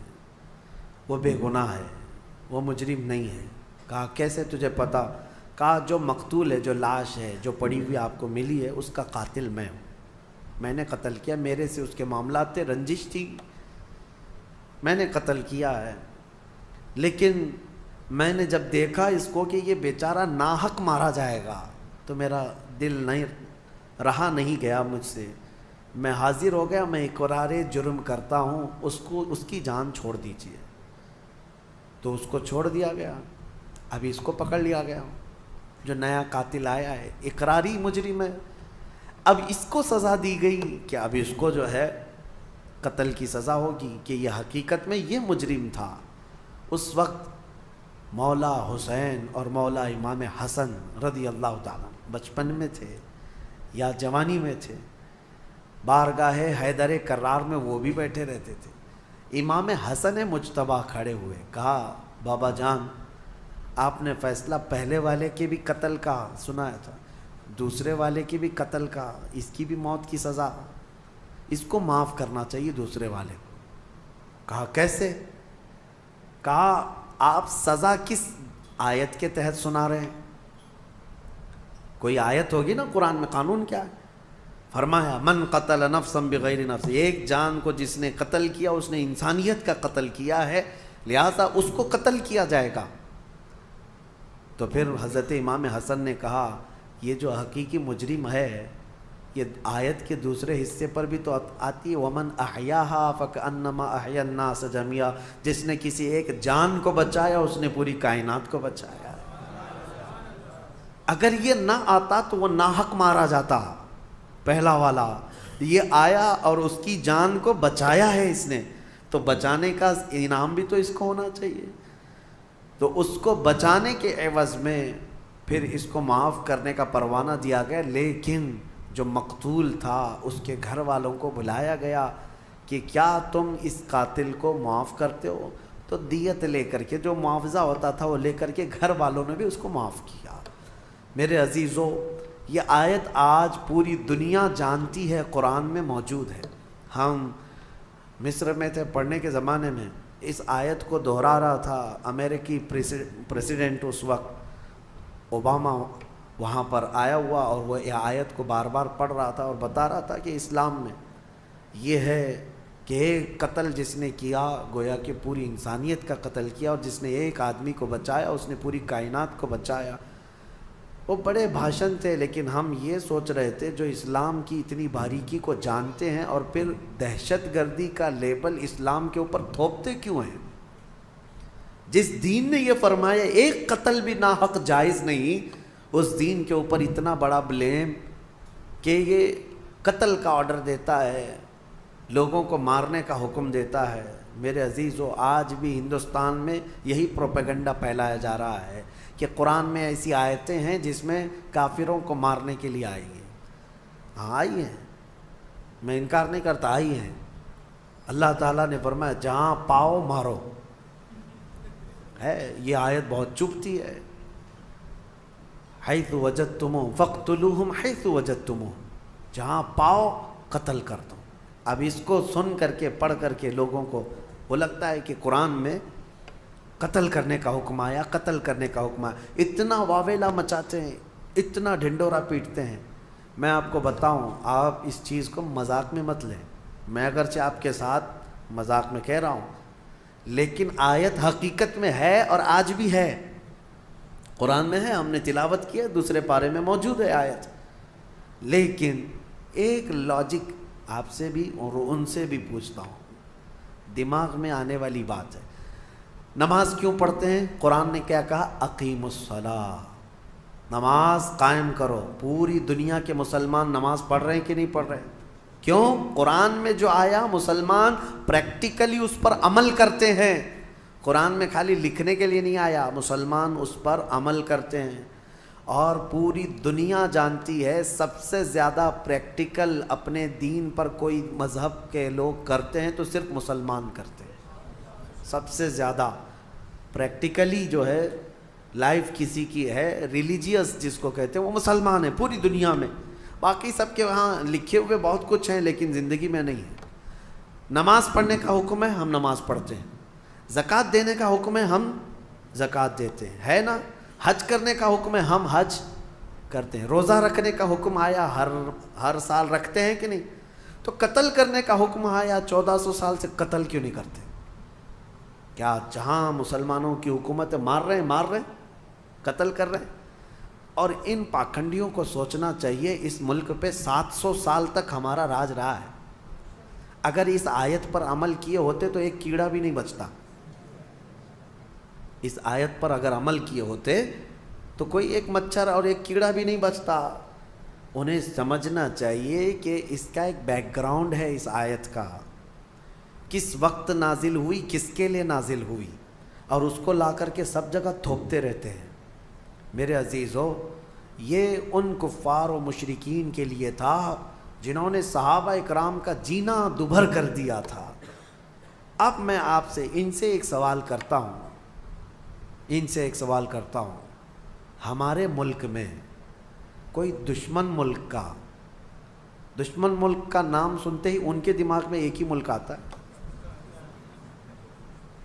وہ بے گناہ ہے، وہ مجرم نہیں ہے. کہا کیسے تجھے پتا؟ کہا جو مقتول ہے، جو لاش ہے جو پڑی ہوئی آپ کو ملی ہے، اس کا قاتل میں ہوں. میں نے قتل کیا، میرے سے اس کے معاملات تھے، رنجش تھی، میں نے قتل کیا ہے. لیکن میں نے جب دیکھا اس کو کہ یہ بیچارہ ناحق مارا جائے گا تو میرا دل نہیں رہا نہیں گیا مجھ سے. میں حاضر ہو گیا، میں اقرار جرم کرتا ہوں، اس کی جان چھوڑ دیجیے. تو اس کو چھوڑ دیا گیا. ابھی اس کو پکڑ لیا گیا جو نیا قاتل آیا ہے، اقراری مجرم ہے. اب اس کو سزا دی گئی کہ اب اس کو جو ہے قتل کی سزا ہوگی کہ یہ حقیقت میں یہ مجرم تھا. اس وقت مولا حسین اور مولا امام حسن رضی اللہ تعالیٰ بچپن میں تھے یا جوانی میں تھے. بارگاہ حیدر کرار میں وہ بھی بیٹھے رہتے تھے. امام حسن مجتبیٰ کھڑے ہوئے، کہا بابا جان آپ نے فیصلہ پہلے والے کے بھی قتل کا سنایا تھا، دوسرے والے کی بھی قتل کا، اس کی بھی موت کی سزا، اس کو معاف کرنا چاہیے دوسرے والے کو. کہا کیسے؟ کہا آپ سزا کس آیت کے تحت سنا رہے ہیں؟ کوئی آیت ہوگی نا قرآن میں، قانون کیا ہے؟ فرمایا من قتل نفسا بغیر نفس، ایک جان کو جس نے قتل کیا اس نے انسانیت کا قتل کیا ہے، لہذا اس کو قتل کیا جائے گا. تو پھر حضرت امام حسن نے کہا یہ جو حقیقی مجرم ہے، یہ آیت کے دوسرے حصے پر بھی تو آتی ہے ومن احیاہا فکأنما احیا الناس جميعا، جس نے کسی ایک جان کو بچایا اس نے پوری کائنات کو بچایا. اگر یہ نہ آتا تو وہ ناحق مارا جاتا. پہلا والا یہ آیا اور اس کی جان کو بچایا ہے اس نے، تو بچانے کا انعام بھی تو اس کو ہونا چاہیے. تو اس کو بچانے کے عوض میں پھر اس کو معاف کرنے کا پروانہ دیا گیا. لیکن جو مقتول تھا اس کے گھر والوں کو بلایا گیا کہ کیا تم اس قاتل کو معاف کرتے ہو؟ تو دیت لے کر کے، جو معاوضہ ہوتا تھا وہ لے کر کے گھر والوں نے بھی اس کو معاف کیا. میرے عزیزو، یہ آیت آج پوری دنیا جانتی ہے، قرآن میں موجود ہے. ہم مصر میں تھے پڑھنے کے زمانے میں، اس آیت کو دہرا رہا تھا امریکی پریسیڈنٹ اس وقت اوباما، وہاں پر آیا ہوا اور وہ یہ آیت کو بار بار پڑھ رہا تھا اور بتا رہا تھا کہ اسلام میں یہ ہے کہ ایک قتل جس نے کیا گویا کہ پوری انسانیت کا قتل کیا، اور جس نے ایک آدمی کو بچایا اس نے پوری کائنات کو بچایا. وہ بڑے بھاشن تھے، لیکن ہم یہ سوچ رہے تھے جو اسلام کی اتنی باریکی کو جانتے ہیں اور پھر دہشت گردی کا لیبل اسلام کے اوپر تھوپتے کیوں ہیں؟ جس دین نے یہ فرمایا ایک قتل بھی ناحق جائز نہیں، اس دین کے اوپر اتنا بڑا بلیم کہ یہ قتل کا آرڈر دیتا ہے، لوگوں کو مارنے کا حکم دیتا ہے. میرے عزیزو، آج بھی ہندوستان میں یہی پروپیگنڈا پھیلایا جا رہا ہے کہ قرآن میں ایسی آیتیں ہیں جس میں کافروں کو مارنے کے لیے آئی ہیں. ہاں آئی ہیں، میں انکار نہیں کرتا، آئی ہیں. اللہ تعالیٰ نے فرمایا جہاں پاؤ مارو ہے. یہ آیت بہت چبھتی ہے. حیث وجدتموہم فاقتلوہم حیث وجدتموہم، جہاں پاؤ قتل کر دو۔ اب اس کو سن کر کے پڑھ کر کے لوگوں کو وہ لگتا ہے کہ قرآن میں قتل کرنے کا حکم آیا، قتل کرنے کا حکم آیا، اتنا واویلا مچاتے ہیں، اتنا ڈھنڈورا پیٹتے ہیں۔ میں آپ کو بتاؤں، آپ اس چیز کو مذاق میں مت لیں، میں اگرچہ آپ کے ساتھ مذاق میں کہہ رہا ہوں، لیکن آیت حقیقت میں ہے اور آج بھی ہے، قرآن میں ہے، ہم نے تلاوت کی ہے، دوسرے پارے میں موجود ہے آیت۔ لیکن ایک لاجک آپ سے بھی اور ان سے بھی پوچھتا ہوں، دماغ میں آنے والی بات ہے، نماز کیوں پڑھتے ہیں؟ قرآن نے کیا کہا؟ اقیموا الصلاۃ، نماز قائم کرو۔ پوری دنیا کے مسلمان نماز پڑھ رہے ہیں کہ نہیں پڑھ رہے؟ کیوں؟ قرآن میں جو آیا مسلمان پریکٹیکلی اس پر عمل کرتے ہیں، قرآن میں خالی لکھنے کے لیے نہیں آیا، مسلمان اس پر عمل کرتے ہیں۔ اور پوری دنیا جانتی ہے سب سے زیادہ پریکٹیکل اپنے دین پر کوئی مذہب کے لوگ کرتے ہیں تو صرف مسلمان کرتے ہیں، سب سے زیادہ پریکٹیکلی جو ہے لائف کسی کی ہے ریلیجیس جس کو کہتے ہیں وہ مسلمان ہیں پوری دنیا میں۔ باقی سب کے وہاں لکھے ہوئے بہت کچھ ہیں لیکن زندگی میں نہیں ہے۔ نماز پڑھنے کا حکم ہے، ہم نماز پڑھتے ہیں۔ زکوٰۃ دینے کا حکم ہے، ہم زکوٰۃ دیتے ہیں، ہے نا؟ حج کرنے کا حکم ہے، ہم حج کرتے ہیں۔ روزہ رکھنے کا حکم آیا، ہر سال رکھتے ہیں کہ نہیں؟ تو قتل کرنے کا حکم آیا، 1400 سال سے قتل کیوں نہیں کرتے؟ کیا جہاں مسلمانوں کی حکومت ہے مار رہے ہیں، قتل کر رہے ہیں؟ اور ان پاکھنڈیوں کو سوچنا چاہیے، اس ملک پہ 700 سال تک ہمارا راج رہا ہے، اگر اس آیت پر عمل کیے ہوتے تو ایک کیڑا بھی نہیں بچتا۔ اس آیت پر اگر عمل کیے ہوتے تو کوئی ایک مچھر اور ایک کیڑا بھی نہیں بچتا۔ انہیں سمجھنا چاہیے کہ اس کا ایک بیک گراؤنڈ ہے، اس آیت کا کس وقت نازل ہوئی، کس کے لیے نازل ہوئی، اور اس کو لا کر کے سب جگہ تھوپتے رہتے ہیں۔ میرے عزیزو، یہ ان کفار و مشرکین کے لیے تھا جنہوں نے صحابہ اکرام کا جینا دوبھر کر دیا تھا۔ اب میں آپ سے ان سے ایک سوال کرتا ہوں، ہمارے ملک میں کوئی دشمن ملک کا نام سنتے ہی ان کے دماغ میں ایک ہی ملک آتا ہے،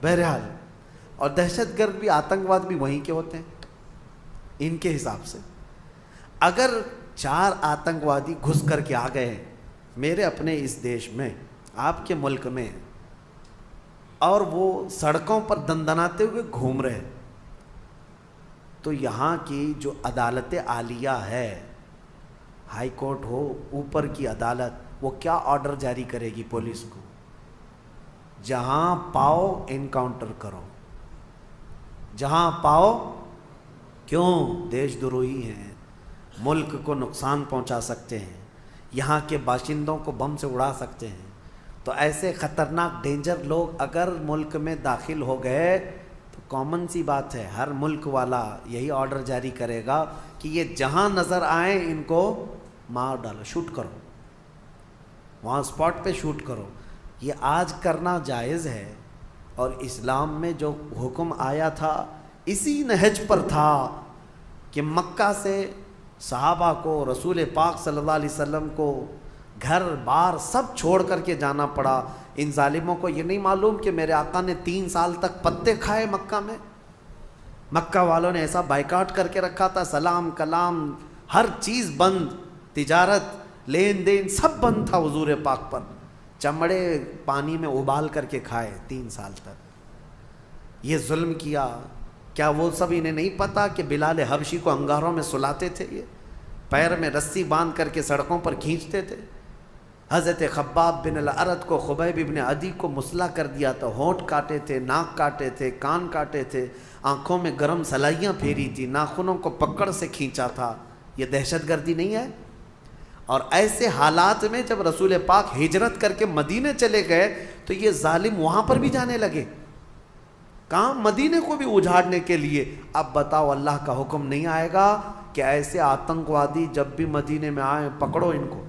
بہرحال، اور دہشت گرد بھی، آتنکواد بھی وہیں کے ہوتے ہیں ان کے حساب سے۔ اگر 4 آتنکوادی گھس کر کے آ گئے ہیں میرے اپنے اس دیش میں، آپ کے ملک میں، اور وہ سڑکوں پر دندناتے ہوئے گھوم رہے ہیں، تو یہاں کی جو عدالت عالیہ ہے، ہائی کورٹ ہو، اوپر کی عدالت، وہ کیا آرڈر جاری کرے گی پولیس کو؟ جہاں پاؤ انکاؤنٹر کرو، جہاں پاؤ۔ کیوں؟ دیش دروہی ہیں، ملک کو نقصان پہنچا سکتے ہیں، یہاں کے باشندوں کو بم سے اڑا سکتے ہیں۔ تو ایسے خطرناک ڈینجر لوگ اگر ملک میں داخل ہو گئے تو کامن سی بات ہے، ہر ملک والا یہی آرڈر جاری کرے گا کہ یہ جہاں نظر آئیں ان کو مار ڈالو، شوٹ کرو، وہاں اسپاٹ پہ شوٹ کرو۔ یہ آج کرنا جائز ہے، اور اسلام میں جو حکم آیا تھا اسی نہج پر تھا کہ مکہ سے صحابہ کو، رسول پاک صلی اللہ علیہ وسلم کو گھر بار سب چھوڑ کر کے جانا پڑا۔ ان ظالموں کو یہ نہیں معلوم کہ میرے آقا نے 3 سال تک پتے کھائے مکہ میں، مکہ والوں نے ایسا بائیکاٹ کر کے رکھا تھا، سلام کلام ہر چیز بند، تجارت لین دین سب بند تھا حضور پاک پر، چمڑے پانی میں ابال کر کے کھائے 3 سال تک، یہ ظلم کیا۔ کیا وہ سب انہیں نہیں پتا کہ بلال حبشی کو انگاروں میں سلاتے تھے، یہ پیر میں رسی باندھ کر کے سڑکوں پر کھینچتے تھے؟ حضرت خباب بن الارت کو، خبیب بن عدی کو مسلح کر دیا تھا، ہونٹ کاٹے تھے، ناک کاٹے تھے، کان کاٹے تھے، آنکھوں میں گرم سلائیاں پھیری تھی، ناخنوں کو پکڑ سے کھینچا تھا۔ یہ دہشت گردی نہیں ہے؟ اور ایسے حالات میں جب رسول پاک ہجرت کر کے مدینے چلے گئے تو یہ ظالم وہاں پر بھی جانے لگے، کہاں؟ مدینے کو بھی اجاڑنے کے لیے۔ اب بتاؤ، اللہ کا حکم نہیں آئے گا کہ ایسے آتنکوادی جب بھی مدینے میں آئیں پکڑو ان کو؟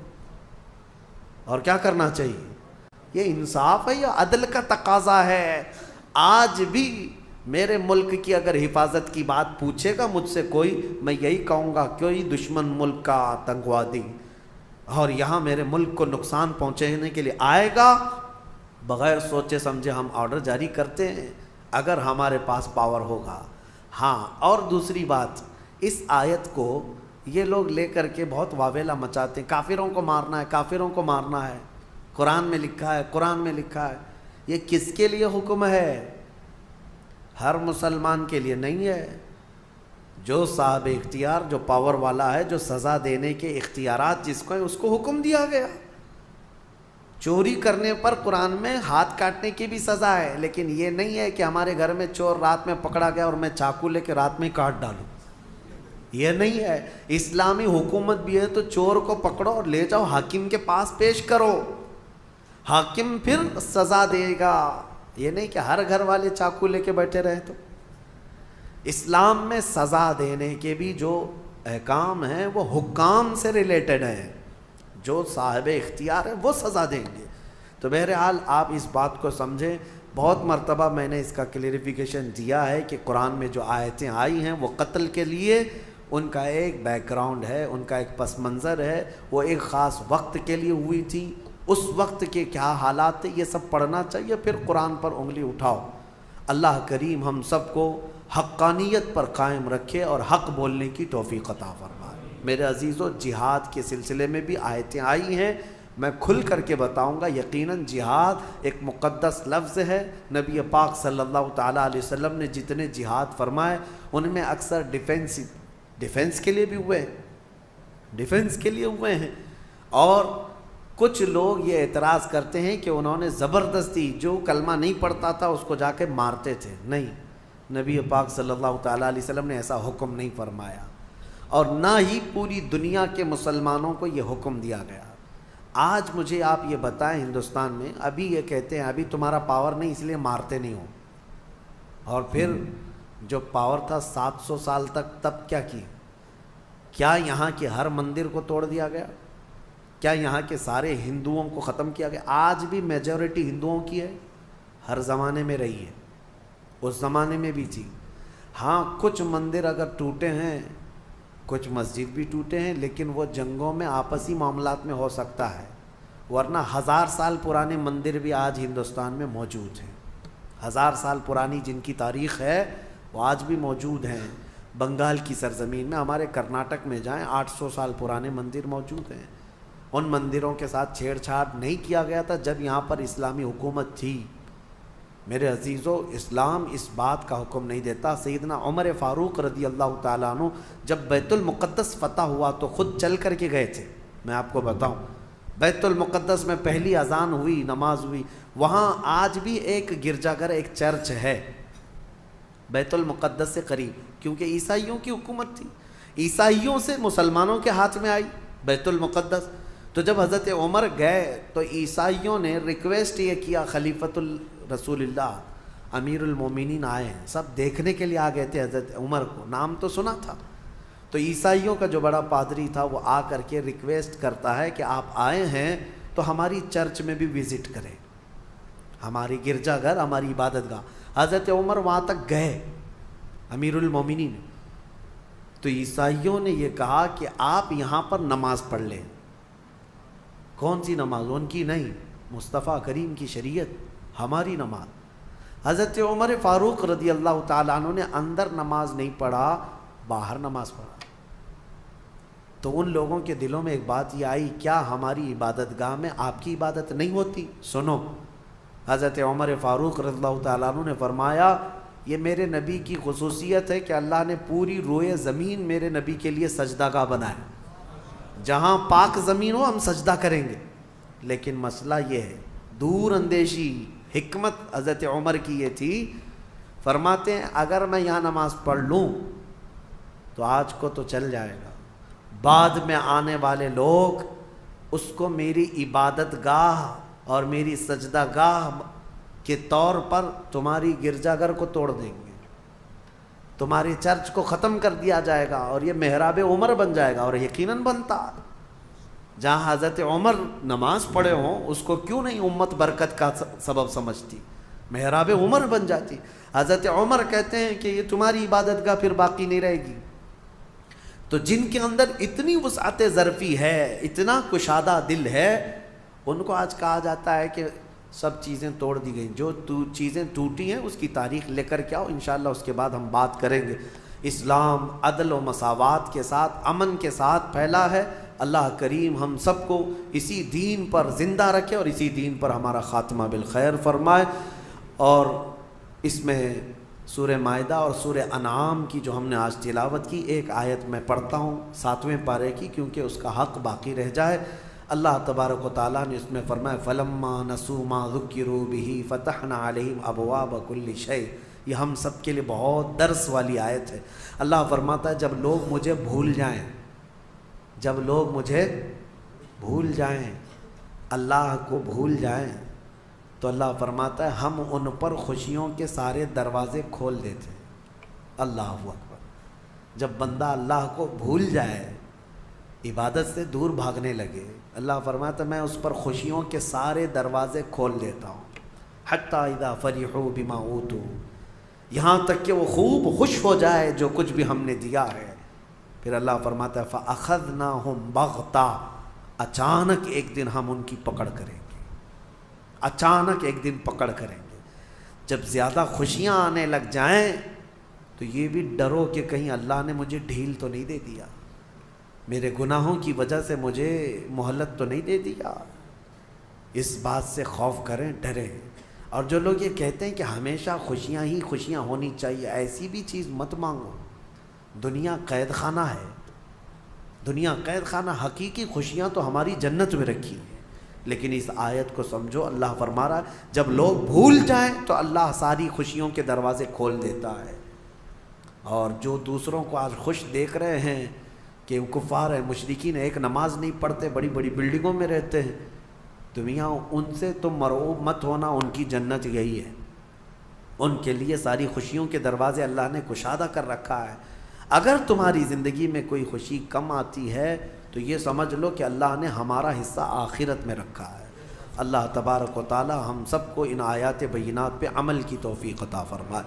اور کیا کرنا چاہیے؟ یہ انصاف ہے یا عدل کا تقاضا ہے؟ آج بھی میرے ملک کی اگر حفاظت کی بات پوچھے گا مجھ سے کوئی، میں یہی کہوں گا کوئی دشمن ملک کا آتنکوادی اور یہاں میرے ملک کو نقصان پہنچانے کے لیے آئے گا، بغیر سوچے سمجھے ہم آرڈر جاری کرتے ہیں اگر ہمارے پاس پاور ہوگا۔ ہاں، اور دوسری بات، اس آیت کو یہ لوگ لے کر کے بہت واویلا مچاتے ہیں، کافروں کو مارنا ہے، کافروں کو مارنا ہے، قرآن میں لکھا ہے، قرآن میں لکھا ہے۔ یہ کس کے لیے حکم ہے؟ ہر مسلمان کے لیے نہیں ہے۔ جو صاحب اختیار، جو پاور والا ہے، جو سزا دینے کے اختیارات جس کو ہیں، اس کو حکم دیا گیا۔ چوری کرنے پر قرآن میں ہاتھ کاٹنے کی بھی سزا ہے، لیکن یہ نہیں ہے کہ ہمارے گھر میں چور رات میں پکڑا گیا اور میں چاقو لے کے رات میں کاٹ ڈالوں، یہ نہیں ہے۔ اسلامی حکومت بھی ہے تو چور کو پکڑو اور لے جاؤ حاکم کے پاس پیش کرو، حاکم پھر سزا دے گا، یہ نہیں کہ ہر گھر والے چاقو لے کے بیٹھے رہے۔ تو اسلام میں سزا دینے کے بھی جو احکام ہیں وہ حکام سے ریلیٹڈ ہیں، جو صاحب اختیار ہے وہ سزا دیں گے۔ تو بہرحال آپ اس بات کو سمجھیں، بہت مرتبہ میں نے اس کا کلیریفیکیشن دیا ہے کہ قرآن میں جو آیتیں آئی ہیں وہ قتل کے لیے، ان کا ایک بیک گراؤنڈ ہے، ان کا ایک پس منظر ہے، وہ ایک خاص وقت کے لیے ہوئی تھی، اس وقت کے کیا حالات تھے یہ سب پڑھنا چاہیے، پھر قرآن پر انگلی اٹھاؤ۔ اللہ کریم ہم سب کو حقانیت پر قائم رکھے اور حق بولنے کی توفیق عطا فرمائے۔ میرے عزیزو، جہاد کے سلسلے میں بھی آیتیں آئی ہیں، میں کھل کر کے بتاؤں گا۔ یقیناً جہاد ایک مقدس لفظ ہے، نبی پاک صلی اللہ تعالیٰ علیہ وسلم نے جتنے جہاد فرمائے ان میں اکثر ڈیفنس کے لیے بھی ہوئے ہیں، ڈیفنس کے لیے ہوئے ہیں۔ اور کچھ لوگ یہ اعتراض کرتے ہیں کہ انہوں نے زبردستی جو کلمہ نہیں پڑھتا تھا اس کو جا کے مارتے تھے، نہیں، نبی پاک صلی اللہ تعالیٰ علیہ وسلم نے ایسا حکم نہیں فرمایا، اور نہ ہی پوری دنیا کے مسلمانوں کو یہ حکم دیا گیا۔ آج مجھے آپ یہ بتائیں، ہندوستان میں ابھی یہ کہتے ہیں ابھی تمہارا پاور نہیں اس لیے مارتے نہیں ہو، اور پھر جو پاور تھا 700 سال تک تب کیا یہاں کے ہر مندر کو توڑ دیا گیا؟ کیا یہاں کے سارے ہندوؤں کو ختم کیا گیا؟ آج بھی میجورٹی ہندوؤں کی ہے، ہر زمانے میں رہی ہے، اس زمانے میں بھی تھی۔ ہاں، کچھ مندر اگر ٹوٹے ہیں، کچھ مسجد بھی ٹوٹے ہیں، لیکن وہ جنگوں میں آپسی معاملات میں ہو سکتا ہے، ورنہ 1000 سال پرانے مندر بھی آج ہندوستان میں موجود ہیں۔ 1000 سال پرانی جن کی تاریخ ہے وہ آج بھی موجود ہیں۔ بنگال کی سرزمین میں، ہمارے کرناٹک میں جائیں، 800 سال پرانے مندر موجود ہیں۔ ان مندروں کے ساتھ چھیڑ چھاڑ نہیں کیا گیا تھا جب یہاں پر اسلامی حکومت تھی۔ میرے عزیزو، اسلام اس بات کا حکم نہیں دیتا۔ سیدنا عمر فاروق رضی اللہ تعالیٰ عنہ جب بیت المقدس فتح ہوا تو خود چل کر کے گئے تھے۔ میں آپ کو بتاؤں، بیت المقدس میں پہلی اذان ہوئی، نماز ہوئی، وہاں آج بھی ایک گرجا گھر، ایک چرچ ہے بیت المقدس سے قریب، کیونکہ عیسائیوں کی حکومت تھی، عیسائیوں سے مسلمانوں کے ہاتھ میں آئی بیت المقدس۔ تو جب حضرت عمر گئے تو عیسائیوں نے ریکویسٹ یہ کیا، خلیفۃ رسول اللہ امیر المومنین آئے ہیں، سب دیکھنے کے لیے آ گئے تھے حضرت عمر کو، نام تو سنا تھا۔ تو عیسائیوں کا جو بڑا پادری تھا وہ آ کر کے ریکویسٹ کرتا ہے کہ آپ آئے ہیں تو ہماری چرچ میں بھی وزٹ کریں، ہماری گرجا گھر، ہماری عبادت گاہ۔ حضرت عمر وہاں تک گئے، امیر المومنین، تو عیسائیوں نے یہ کہا کہ آپ یہاں پر نماز پڑھ لیں۔ کون سی نماز؟ ان کی نہیں، مصطفیٰ کریم کی شریعت، ہماری نماز۔ حضرت عمر فاروق رضی اللہ تعالیٰ عنہ نے اندر نماز نہیں پڑھا، باہر نماز پڑھا۔ تو ان لوگوں کے دلوں میں ایک بات یہ آئی، کیا ہماری عبادت گاہ میں آپ کی عبادت نہیں ہوتی؟ سنو، حضرت عمر فاروق رضی اللہ تعالیٰ عنہ نے فرمایا، یہ میرے نبی کی خصوصیت ہے کہ اللہ نے پوری روئے زمین میرے نبی کے لیے سجدہ گاہ بنایا، جہاں پاک زمین ہو ہم سجدہ کریں گے۔ لیکن مسئلہ یہ ہے، دور اندیشی حکمت حضرت عمر کی یہ تھی، فرماتے ہیں اگر میں یہاں نماز پڑھ لوں تو آج کو تو چل جائے گا، بعد میں آنے والے لوگ اس کو میری عبادت گاہ اور میری سجدہ گاہ کے طور پر تمہاری گرجا گھر کو توڑ دیں گے، تمہاری چرچ کو ختم کر دیا جائے گا اور یہ محراب عمر بن جائے گا۔ اور یقیناً بنتا، جہاں حضرت عمر نماز پڑھے ہوں اس کو کیوں نہیں امت برکت کا سبب سمجھتی؟ محراب عمر بن جاتی. حضرت عمر کہتے ہیں کہ یہ تمہاری عبادت گاہ پھر باقی نہیں رہے گی. تو جن کے اندر اتنی وسعت ظرفی ہے، اتنا کشادہ دل ہے، ان کو آج کہا جاتا ہے کہ سب چیزیں توڑ دی گئیں. جو چیزیں ٹوٹی ہیں اس کی تاریخ لے کر کے آؤ، انشاءاللہ اس کے بعد ہم بات کریں گے. اسلام عدل و مساوات کے ساتھ، امن کے ساتھ پھیلا ہے. اللہ کریم ہم سب کو اسی دین پر زندہ رکھے اور اسی دین پر ہمارا خاتمہ بالخیر فرمائے. اور اس میں سورہ مائدہ اور سورہ انعام کی جو ہم نے آج تلاوت کی، ایک آیت میں پڑھتا ہوں 7ویں پارے کی، کیونکہ اس کا حق باقی رہ جائے. اللہ تبارک و تعالیٰ نے اس میں فرمایا فَلَمَّا نَسُوا مَا ذُكِّرُوا بِهِ فَتَحْنَا عَلَيْهِمْ أَبْوَابَ كُلِّ شَيْءٍ. یہ ہم سب کے لیے بہت درس والی آیت ہے. اللہ فرماتا ہے جب لوگ مجھے بھول جائیں، جب لوگ مجھے بھول جائیں، اللہ کو بھول جائیں، تو اللہ فرماتا ہے ہم ان پر خوشیوں کے سارے دروازے کھول دیتے ہیں. اللہ اکبر. جب بندہ اللہ کو بھول جائے، عبادت سے دور بھاگنے لگے، اللہ فرماتا ہے میں اس پر خوشیوں کے سارے دروازے کھول دیتا ہوں. حتیٰ اذا فرحوا بما اوتوا، یہاں تک کہ وہ خوب خوش ہو جائے جو کچھ بھی ہم نے دیا ہے. پھر اللہ فرماتا ہے فَأَخَذْنَاهُمْ بَغْتَةً، اچانک ایک دن ہم ان کی پکڑ کریں گے. اچانک ایک دن پکڑ کریں گے. جب زیادہ خوشیاں آنے لگ جائیں تو یہ بھی ڈرو کہ کہیں اللہ نے مجھے ڈھیل تو نہیں دے دیا، میرے گناہوں کی وجہ سے مجھے مہلت تو نہیں دے دیا. اس بات سے خوف کریں، ڈریں. اور جو لوگ یہ کہتے ہیں کہ ہمیشہ خوشیاں ہی خوشیاں ہونی چاہیے، ایسی بھی چیز مت مانگو. دنیا قید خانہ ہے، دنیا قید خانہ. حقیقی خوشیاں تو ہماری جنت میں رکھی ہیں. لیکن اس آیت کو سمجھو، اللہ فرما رہا ہے جب لوگ بھول جائیں تو اللہ ساری خوشیوں کے دروازے کھول دیتا ہے. اور جو دوسروں کو آج خوش دیکھ رہے ہیں کہ وہ کفار ہیں، مشرکین ہیں، ایک نماز نہیں پڑھتے، بڑی بڑی بلڈنگوں میں رہتے ہیں، دنیا ان سے تم مرعوب مت ہونا، ان کی جنت یہی ہے. ان کے لیے ساری خوشیوں کے دروازے اللہ نے کشادہ کر رکھا ہے. اگر تمہاری زندگی میں کوئی خوشی کم آتی ہے تو یہ سمجھ لو کہ اللہ نے ہمارا حصہ آخرت میں رکھا ہے. اللہ تبارک و تعالی ہم سب کو ان آیات بینات پہ عمل کی توفیق عطا فرمائے.